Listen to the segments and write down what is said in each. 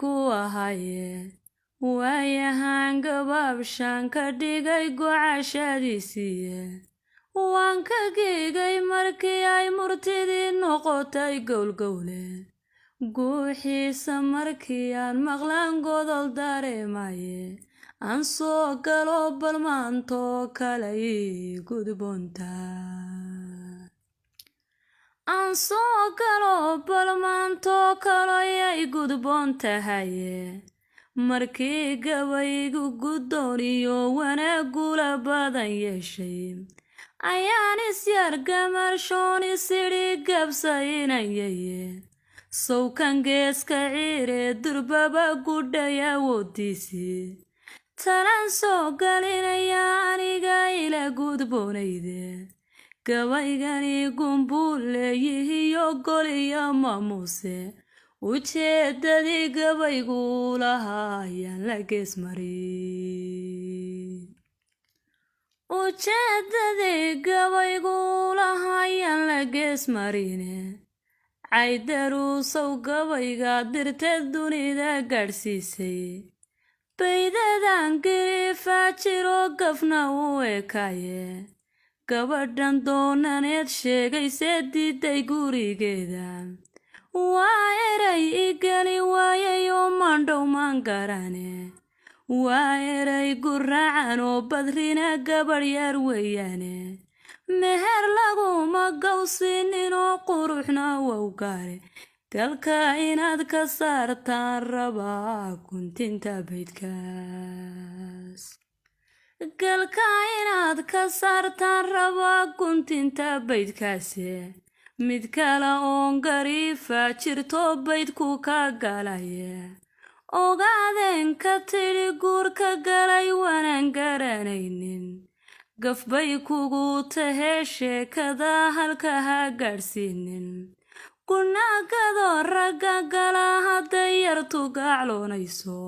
ku ahaye waayahan gabaabshaan ka dhigay gocashadiisiiye waan ka geegay markii ay murtidii noqotay gowlgowle guuxiisa markii aan maqlaan godol dareemaye aan soo galo bal maantoo kale ii gudboontaa aan soo galo bal maantoo kale ay gudboon tahaye markii gabaygu guddooniyo wanaagula badan yeeshay ayaan isyar gamarshoon isidhi gabsaynayaye sowkan geeska ciire durbaba gudhay awooddiisii talaan soo galinaya aniga ila gudboonayde gabaygani gumbuu leeyihiyo gol iyo maamuuse ujeedadii gabaygu lahaa ayaan la geesmarin ujeedadii gabaygu lahaa ayaan la geesmarine caydaruusow gabayga dirteed dunida gaadhsiisay baydadan giriifaa jiro gafna u ekaye gabadhan doonaneed sheegaysee diiday gurigeeda waa eray igeli waayay oo maandhow maan garane waa eray guraacan oo badrina gabadh yar weeyaane meher laguma gawsinin oo quruxna wow gaare galka inaad ka saartaan rabaa guntinta baydkaas galka inaad ka saartaan rabaa guntinta baydkaase mid kale oon gariifa jirto baydku ka galaye ogaadeen ka tidhi guurka galay waanaan garanaynin gafbay kugu tahee sheekada halka ha gaadhsiinin gunaagado ragga gala hadday yartu gacloonayso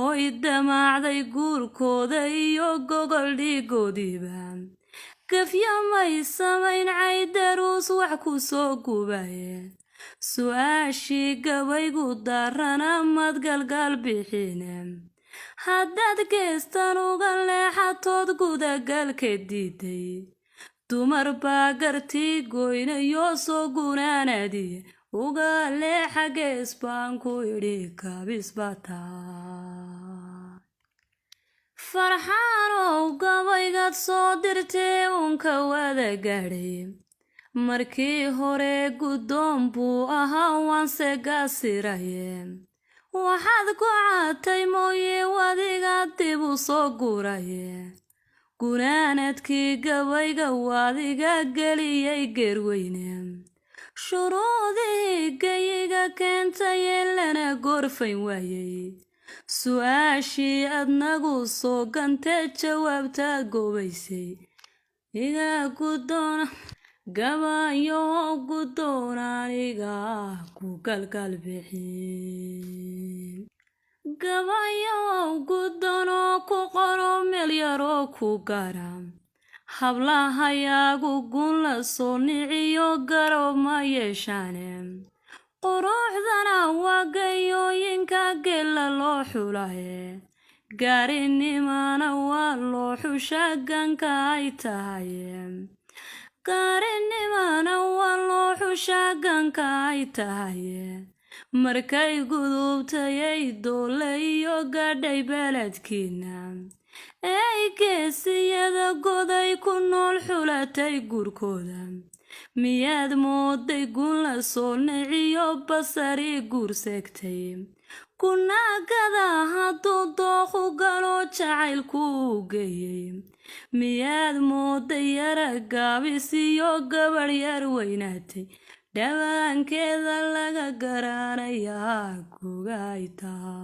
oo idamaacday guurkooda iyo gogol dhiigoodiiba gafya may samayn caydaruus wax ku soo gubaye su-aashii gabaygu daarana mad galgaal bixine haddaad geestan uga leexatood gudagalka diiday dumar baa gartii goynayo soo gunaanadiye uga leexa gees baan ku idhi kabisbataa farxaanow gabaygaad soo dirtee uunka wada gaadhay markii hore guddoon buu ahaa waanse gaasiraye waxaad ku caatay mooye wadiga dib u soo guraye gunaanadkii gabayga wadiga geliyay geerweyne shuruudihii gayiga keentayee lana goorfayn waayey su-aashii adnagu soo gantee jawaabtaad goobaysay iga guddoona gabayo guddoon aniga ku galgal bixin gabayo guddoon oo ku qoro meel yaroo ku gara hablahayaagu gun la soo niciyo garoob ma yeeshaane quruxdana waa gayooyinka gella loo xulaye gaarinimana waa loo xushaa ganka ay tahaye gaarinimana waa loo xushaa ganka ay tahaye markay gudubtayay doole iyo gaadhay beledkiina ey geesiyada goday ku nool xulatay guurkooda miyaad mooday gun la soo niciyo basari guurseegtay kunaagada hadduu dooqu galo jacaylku u geeyey miyaad mooday yara gaabis iyo gabadh yar weynaatay dhawaankeeda laga garanayaa gogaytaa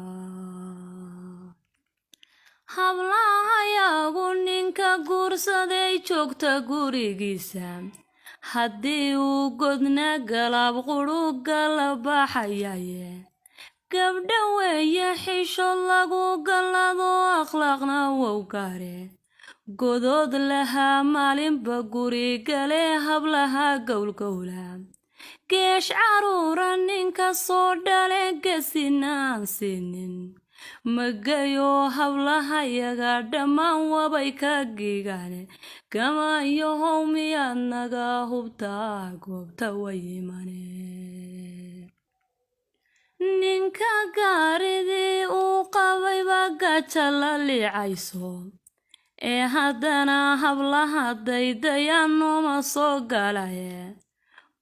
hablahayagu ninka guursaday joogta gurigiisa haddii uu godna galaab quruga la baxayaye gabdha weeye xishood lagu gallado akhlaaqna wow gaare godood lahaa maalinba guri gale hablaha gowlgowla geesh caruura ninka soo dhale gesinaan siinin magayo hablahayaga dhammaan wabay ka gigane gamayohow miyaad naga hubtaa goobta way imane ninka gaaridii uu qabay bagaja la liicayso ee haddana hablaha daydayanuma soo galaye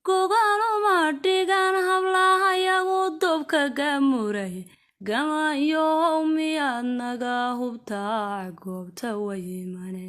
gogaluma dhigan hablahayagu dobka gamuray gamayohow miyaad naga hubtaa goobta way imane